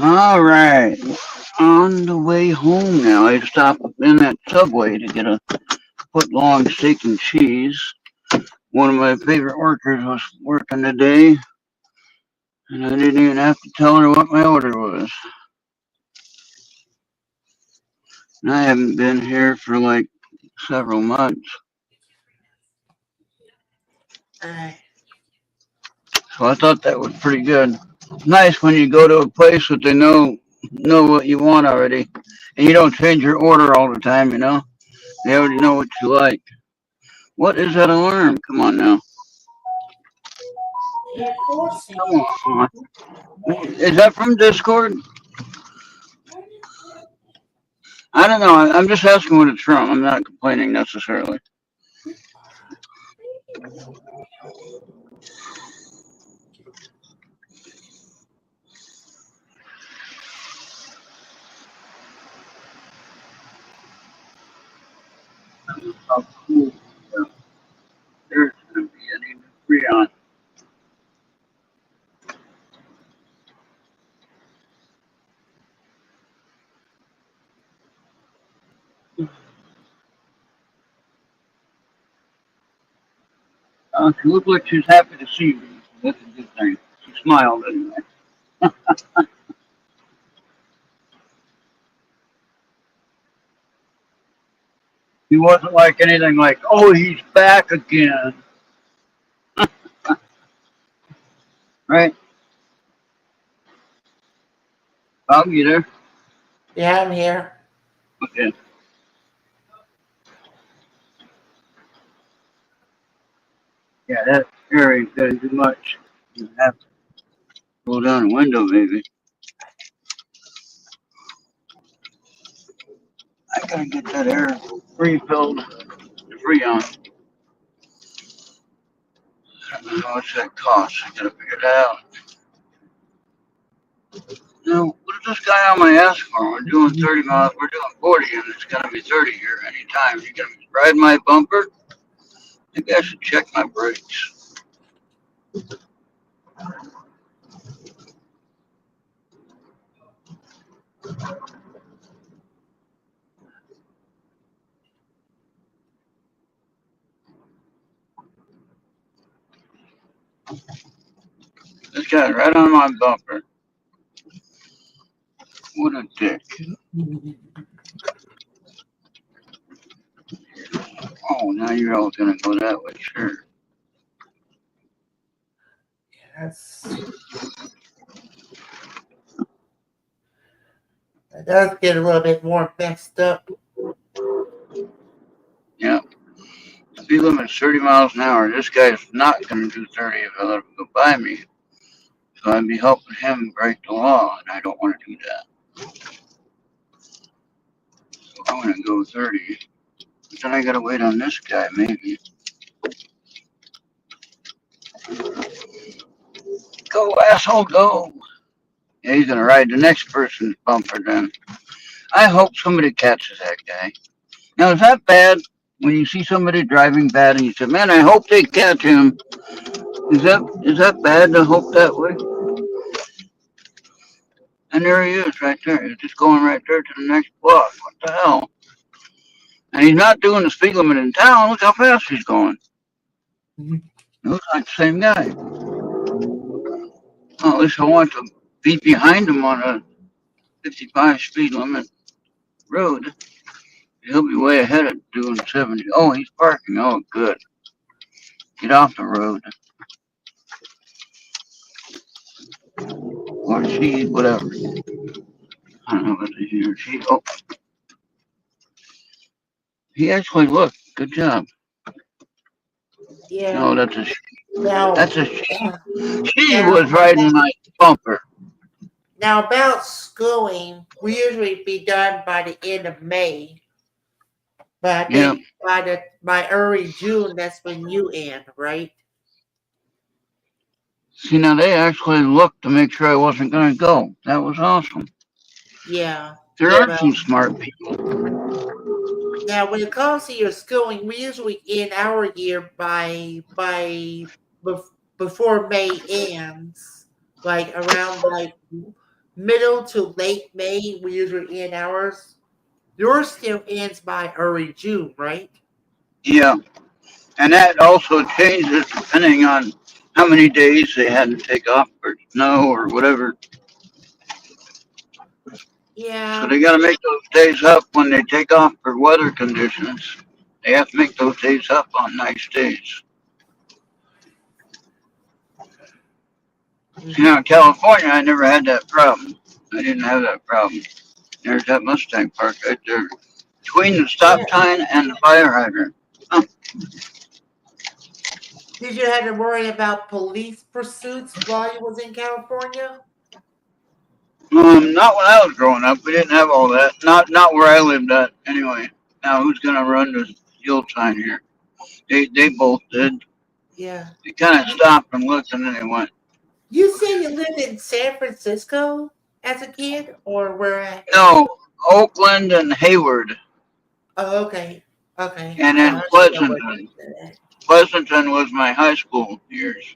All right. On the way home now, I stopped in that Subway to get a foot long steak and cheese. One of my favorite workers was working today, and I didn't even have to tell her what my order was. And I haven't been here for like several months, Uh, so I thought that was pretty good. Nice when you go to a place that they know what you want already, and you don't change your order all the time. They already know what you like. What is that alarm? Come on now. you're forcing Come it. on. Is that from Discord? I don't know. I'm just asking what it's from. I'm not complaining necessarily. How cool. There's going to be any free on. She looked like she was happy to see me. That's a good thing. She smiled anyway. He wasn't like anything like, oh, he's back again. Right? Bob, you there? Yeah, I'm here. Okay. Yeah, that area doesn't do much. You have to roll down the window, maybe. I gotta get that air refilled. Free on. I don't know how much that costs. I gotta figure that out. Now, what is this guy on my ass for? We're doing 30 miles. We're doing 40, and it's gonna be 30 here anytime. You gonna ride my bumper? Maybe I should check my brakes. This guy's right on my bumper. What a dick. Oh, now you're all gonna go that way, sure. That's It does get a little bit more messed up. Yeah. Speed limit's 30 miles an hour. This guy's not gonna do 30 if I let him go by me. So I'd be helping him break the law, and I don't want to do that. So I'm gonna go 30. But then I gotta wait on this guy, maybe. Go, asshole, go. Yeah, he's gonna ride the next person's bumper then. I hope somebody catches that guy. Now, is that bad when you see somebody driving bad and you say, "Man, I hope they catch him"? Is that bad to hope that way? And there he is, right there. He's just going right there to the next block. What the hell? And he's not doing the speed limit in town. Look how fast he's going. Mhm. It looks like the same guy. Well, at least I want to be behind him on a 55 speed limit road. He'll be way ahead of doing 70. Oh, he's parking. Oh, good. Get off the road. Or she, whatever. I don't know what he or she. Oh, he actually looked. Good job. No, Yeah. that's a she. Now, That's a she. She now, was riding my bumper. now about schooling, we usually be done by the end of May, but I Yeah. think by early June, that's when you end, right? See, now they actually looked to make sure I wasn't going to go. That was awesome. Yeah. There are some Well, smart people. now when it comes to your schooling, we usually end our year before May ends, like around like middle to late May, we usually end ours. Yours still ends by early June, right? Yeah, and that also changes depending on how many days they had to take off for snow or whatever. So Yeah. they got to make those days up when they take off for weather conditions. They have to make those days up on nice days. You Mhm. know, in California, I never had that problem. I didn't have that problem. There's that Mustang Park right there between the Yeah. stop sign and the fire hydrant. Huh. Did you have to worry about police pursuits while you was in California? Not when I was growing up. We didn't have all that. Not where I lived at. Anyway, now who's gonna run the yield sign here? They both did. Yeah. They kind of You, stopped and looked, and then they went. you said you lived in San Francisco as a kid, or where at? No, Oakland and Hayward, Oh, okay. Okay. and Yeah, then I should know where Pleasanton. that. Pleasanton was my high school years.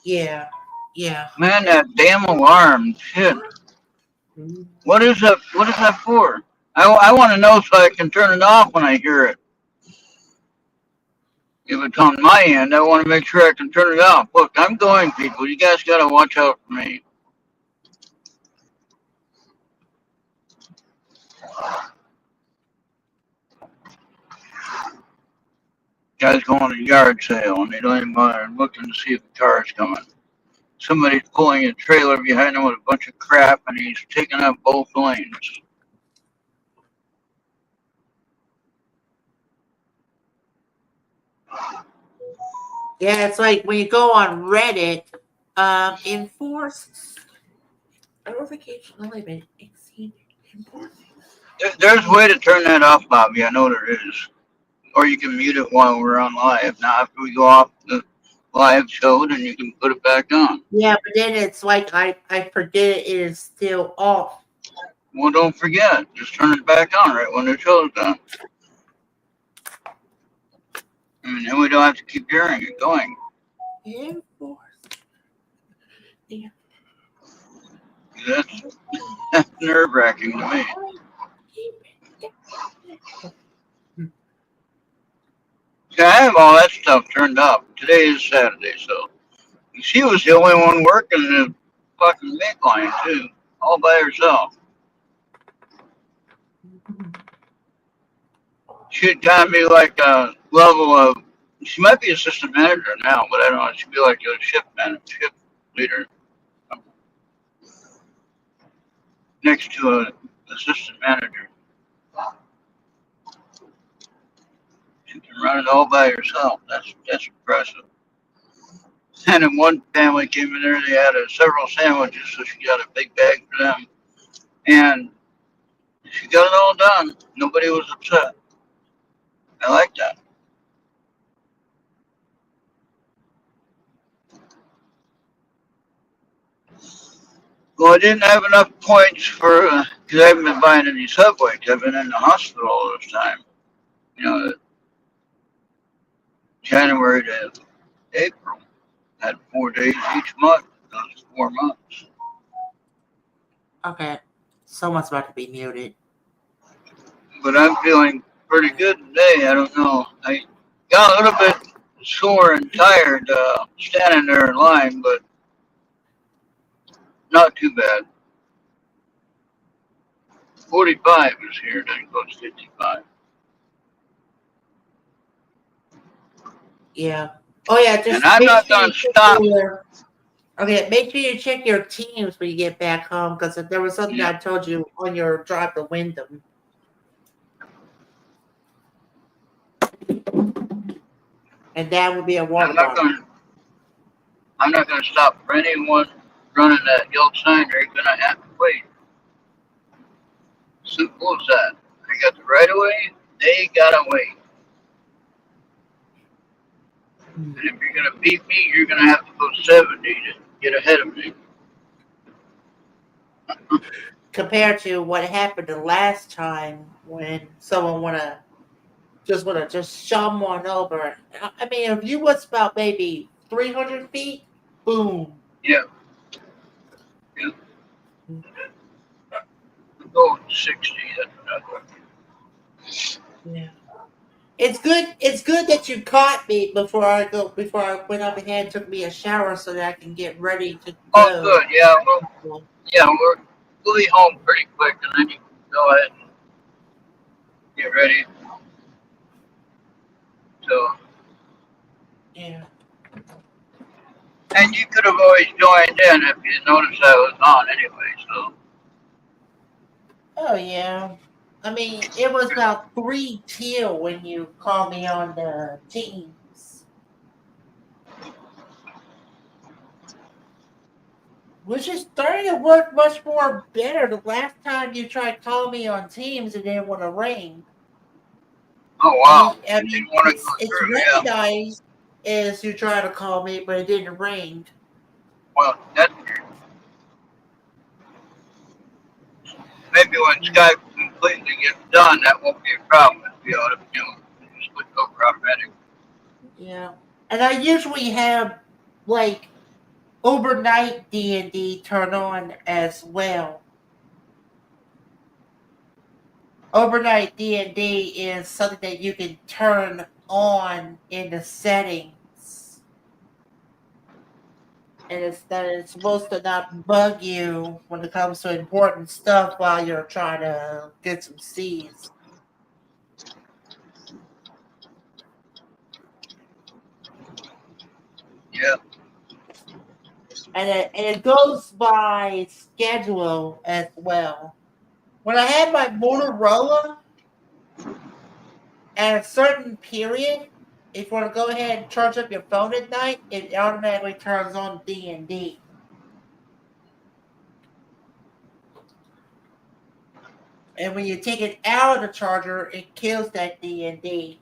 Yeah. Yeah. Man, that damn alarm! Shit. Mhm. What is that? What is that for? I want to know so I can turn it off when I hear it. If it's on my end, I want to make sure I can turn it off. Look, I'm going, people. You guys got to watch out for me. Guys going to a yard sale and they don't even bother looking to see if the car is coming. Somebody's pulling a trailer behind him with a bunch of crap and he's taking up both lanes. Yeah, it's like when you go on Reddit, enforced notification limit exceeded. Enforced. There's a way to turn that off, Bobby. I know there is. Or you can mute it while we're on live. Now, after we go off the live show, then you can put it back on. Yeah, but then it's like I forget it is still off. Well, don't forget. Just turn it back on right when the show's done. And then we don't have to keep hearing it going. Enforced. Yeah. That's, that's nerve wracking to me. See, I have all that stuff turned up. Today is Saturday, so she was the only one working the fucking meat line too, all by herself. She'd kind of be like a level of. She might be assistant manager now, but I don't know. She'd be like a shift manager, shift leader next to a assistant manager. She can run it all by herself. That's impressive. And then one family came in there. They had several sandwiches, so she got a big bag for them, and she got it all done. Nobody was upset. I like that. Well, I didn't have enough points for because I haven't been buying any subways. I've been in the hospital all this time. You know, January to April. Had 4 days each month. Those 4 months. Okay. Someone's about to be muted. But I'm feeling pretty good today. I don't know. I got a little bit sore and tired standing there in line, but not too bad. 45 is here, then goes 55. Yeah. Oh yeah, And just I'm make not sure going you to check stop. your okay, make sure you check your teams when you get back home because there was something Yeah, I told you on your drive to Wyndham. And that would be a water I'm not bottle. going to. I'm not going to stop for anyone running that yield sign. They're going to have to wait. Simple as that. They got the right of way. They got to wait. Hmm. And if you're going to beat me, you're going to have to go 70 to get ahead of me. Compared to what happened the last time when someone wanna just shove one over. I mean, if you was about maybe 300 feet, boom. Yeah, yeah. Go 60. That's another. Yeah. It's good. It's good that you caught me before I go. Before I went up ahead and took me a shower so that I can get ready to Oh, go. good. Yeah. Yeah. We'll be home pretty quick, and then you can go ahead and get ready. So, Yeah. and you could have always joined in if you noticed I was on anyway. So, Oh yeah. I mean, it was about 3 till when you called me on the Teams, which is starting to work much more better. The last time you tried calling me on Teams, it didn't want to ring. oh I wow, mean, I it mean, didn't want to it's go it's through. Yeah. recognized as you try to call me, but it didn't ring. Well, that maybe when Skype completely gets done, that won't be a problem. It'll be just switch over automatic. Yeah, and I usually have like overnight D&D turn on as well. Overnight D&D is something that you can turn on in the settings, and it's supposed to not bug you when it comes to important stuff while you're trying to get some C's. Yeah. And it goes by schedule as well. When I had my Motorola, at a certain period, if you want to go ahead and charge up your phone at night, it automatically turns on D&D. And when you take it out of the charger, it kills that D&D.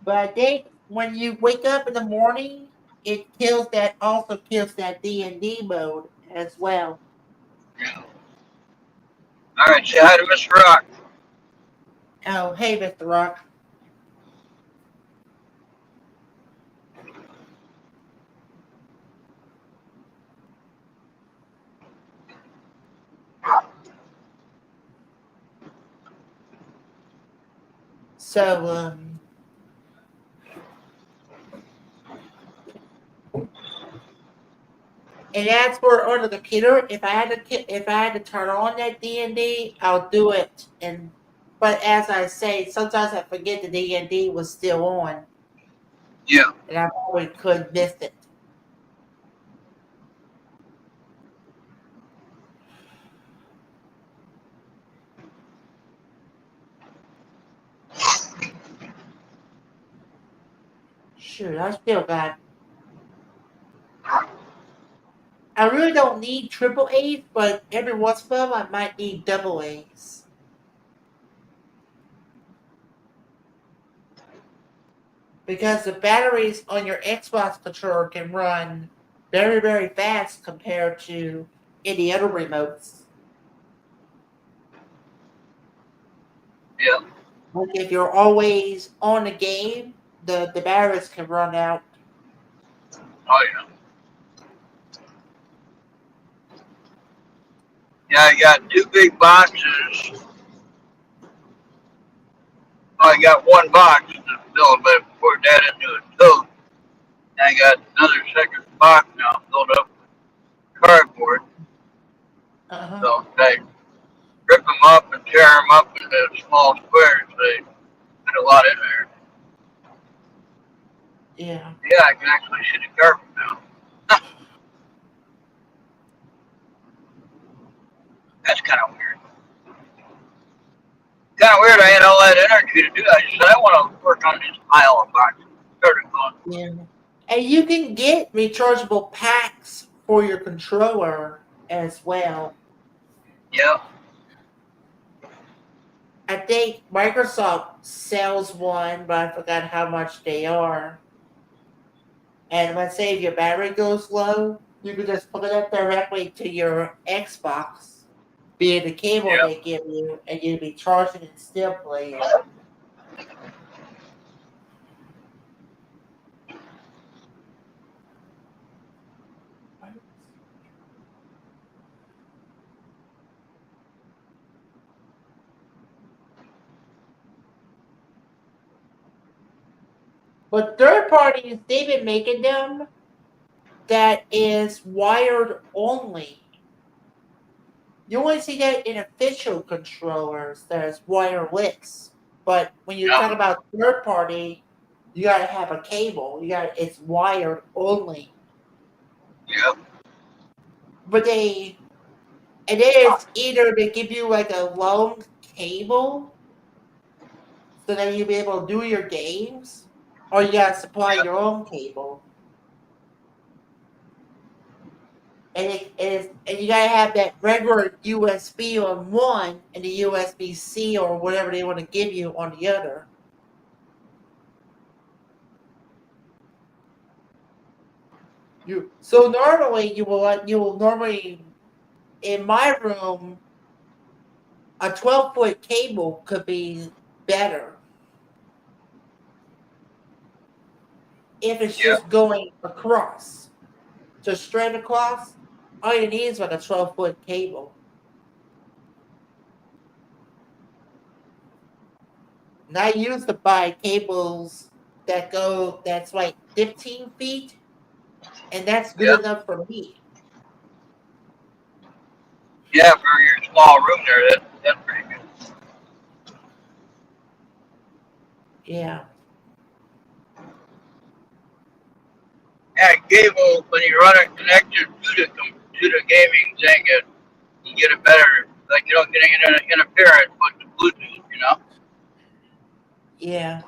But I think when you wake up in the morning, it kills that also kills that D&D mode as well. Yeah. All right. Say hi to Mr. Rock. Oh, hey, Mr. Rock. So, and as for on the computer, if I had to turn on that D&D, I'll do it. And but as I say, sometimes I forget the D&D was still on, Yeah. and I probably could miss it. Shoot, I still got. I really don't need triple A's, but every once in a while I might need double A's because the batteries on your Xbox controller can run very, very fast compared to any other remotes. Yeah. Like if you're always on a game, the batteries can run out. Oh yeah. Yeah. I got two big boxes. Well, I got one box to fill, but before that into a tote. And I got another second box now filled up with cardboard. Uh huh. So I rip them up and tear them up into small squares. They put a lot in there. Yeah. Yeah, I can actually see the carpet now. That's kind of weird. Kind of weird. I had all that energy to do that. I just said I want to work on this pile of boxes. Started going. Yeah. And you can get rechargeable packs for your controller as well. Yeah. I think Microsoft sells one, but I forgot how much they are. And let's say if your battery goes low, you can just plug it up directly to your Xbox via the cable Yeah. they give you, and you'll be charging and still playing. But third parties, they've been making them that is wired only. You only see that in official controllers that is wireless. But when you talk Yeah. about third party, you gotta have a cable. It's wired only. Yep. But it is either they give you like a long cable so that you'll be able to do your games, or you gotta supply Yep. your own cable. And you gotta have that regular USB on one and the USB C or whatever they want to give you on the other. So normally you will normally in my room a 12-foot cable could be better if it's Yep. just going across. Just straight across, all you need is like a 12-foot cable. And I used to buy cables that's like 15 feet, and that's good Yep. enough for me. Yeah, for your small room there, that's pretty good. Yeah. Yeah, cable when you run it connected to the gaming thing, you get a better, like you don't get any interference with the Bluetooth, you know. Yeah.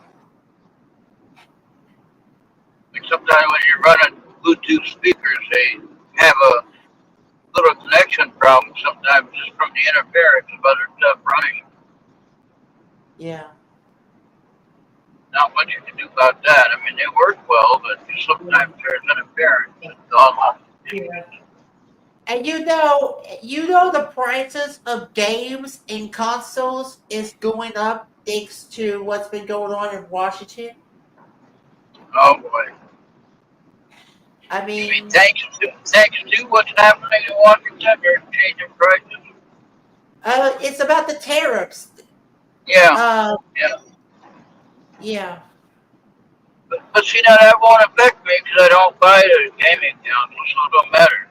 Like sometimes when you're running Bluetooth speakers, they have a little connection problem sometimes just from the interference of other stuff running. Yeah. Not much you can do about that. I mean, they work well, but Yeah. sometimes there's interference. It's all lots of Yeah. issues. And the prices of games and consoles is going up thanks to what's been going on in Washington. Oh boy. I You mean mean, thanks to what's happening in Washington, they're changing prices? it's about the tariffs. Yeah, Uh, yeah. yeah, But see, now that won't affect me because I don't buy the gaming console, so it don't matter.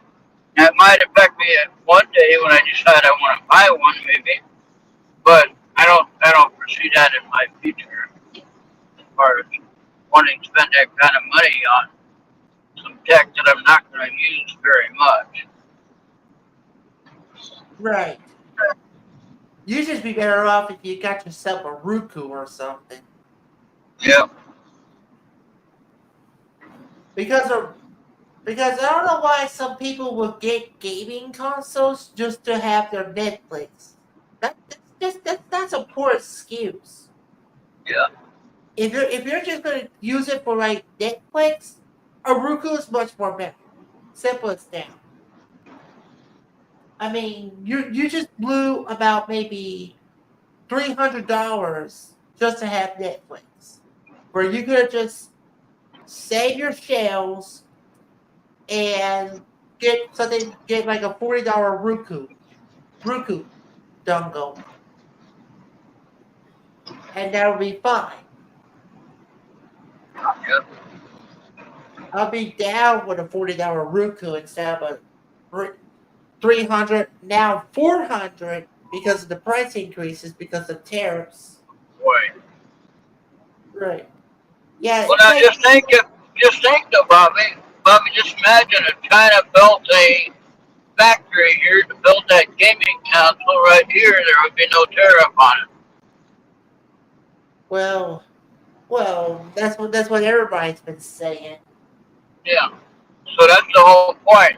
That might affect me at one day when I decide I want to buy one, maybe. But I don't foresee that in my future as far as wanting to spend that kind of money on some tech that I'm not going to use very much. right. You'd just be better off if you got yourself a Roku or something. Yeah, Because of because I don't know why some people will get gaming consoles just to have their Netflix. That's a poor excuse. yeah, If you're just gonna use it for like Netflix, a Roku is much more better. Simple as that. I mean, you just blew about maybe $300 just to have Netflix, where you could just save your shells and get like a $40 Roku dongle, and that would be fine. yeah. I'll be down with a $40 Roku instead of a 300, now 400 because of the price increases because of tariffs. Boy. Right. Yeah, Well, it's now like just think though, Bobby. Bobby, just imagine if China built a factory here to build that gaming console right here, there would be no tariff on it. well, that's what everybody's been saying. Yeah. So that's the whole point.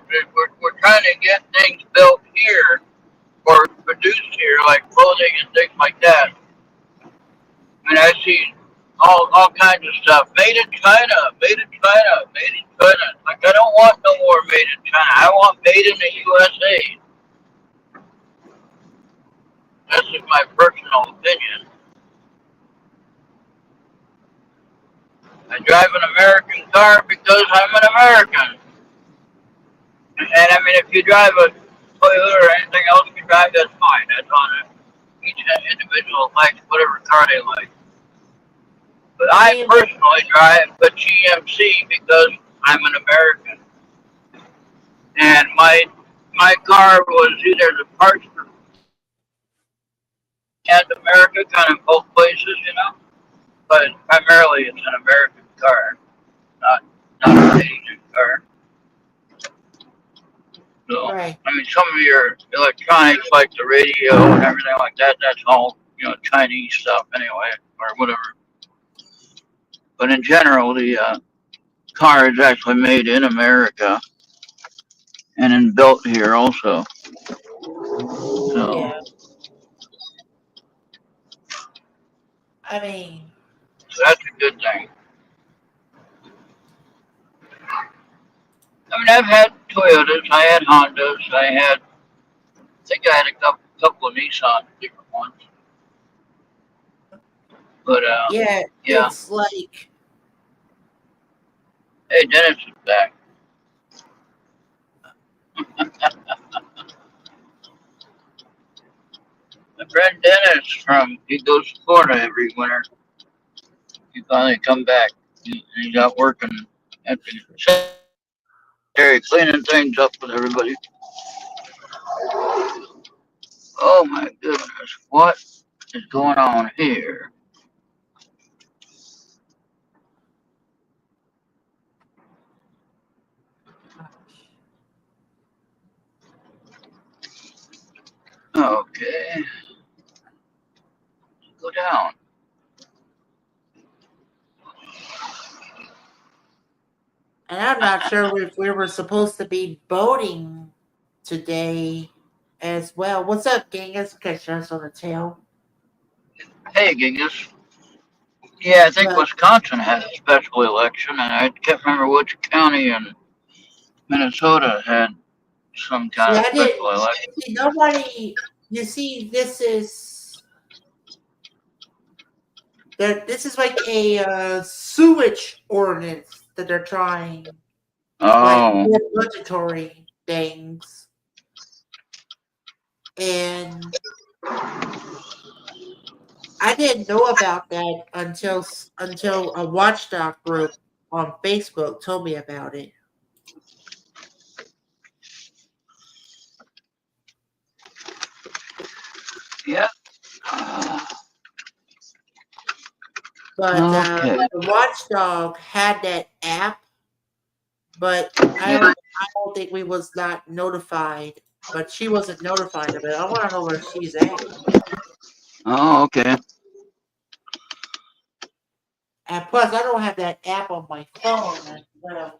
We're trying to get things built here or produced here, like clothing and things like that. I mean, I see all kinds of stuff made in China, made in China, made in China. Like I don't want no more made in China. I want made in the USA. That's just my personal opinion. I drive an American car because I'm an American. And I mean, if you drive a Toyota or anything else you drive, that's fine. That's on it. Each individual likes whatever car they like. But I mean, personally drive a GMC because I'm an American, and my car was either the parts for and America, kind of both places, but primarily it's an American car, not not an Asian car. So, right. I mean, some of your electronics, like the radio and everything like that, that's all Chinese stuff anyway, or whatever. But in general, the car is actually made in America and then built here also. So, Yeah. I mean, so that's a good thing. I mean, I've had Toyotas, I had Hondas, I think I had a couple of Nissan, different ones. But yeah, yeah. it's like, Hey, Dennis is back. My friend Dennis he goes to Florida every winter. He finally come back. He's out working at the cemetery, cleaning things up with everybody. Oh my goodness, what is going on here? Okay, go down. and I'm not sure if we were supposed to be boating today as well. What's up, Genghis? Catching us on the tail. Hey, Gigas. Yeah, I think But Wisconsin had a special election, and I can't remember which county in Minnesota had some see, kind of I special didn't election. see nobody. You see, this is like a sewage ordinance that they're trying, like Oh, more budgetary things, and I didn't know about that until a watchdog group on Facebook told me about it. yeah. But Okay. the watchdog had that app, but Yeah. I don't think we was not notified. But she wasn't notified of it. I want to know where she's at. Oh, okay. And plus, I don't have that app on my phone as well,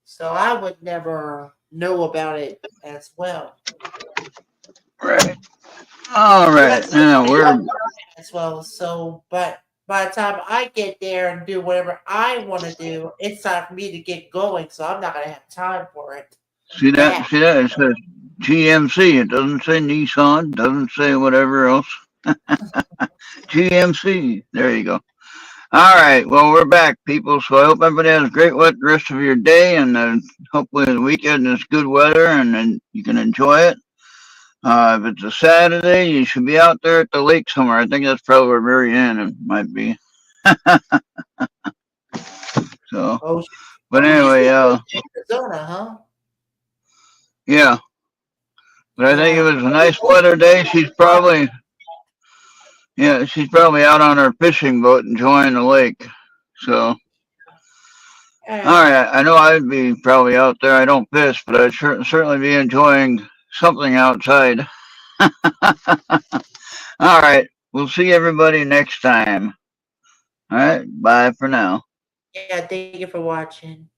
so I would never know about it as well. Right. All But right. Now as well. So, but by the time I get there and do whatever I want to do, it's time for me to get going. So I'm not gonna have time for it. see that. That See that. It says GMC. It doesn't say Nissan. Doesn't say whatever else. GMC. There you go. All right. Well, we're back, people. So I hope everybody has a great rest of your day, and hopefully the weekend is good weather, and then you can enjoy it. If it's a Saturday, you should be out there at the lake somewhere. I think that's probably where Mary Ann it might be. So, oh, but she's anyway, in Arizona, huh? yeah. But I think Yeah. if it's a nice weather day, she's probably out on her fishing boat enjoying the lake. So, all Yeah. right, I know I'd be probably out there. I don't fish, but I'd certainly be enjoying something outside. All right, we'll see everybody next time. All right, bye for now. Yeah. Thank you for watching.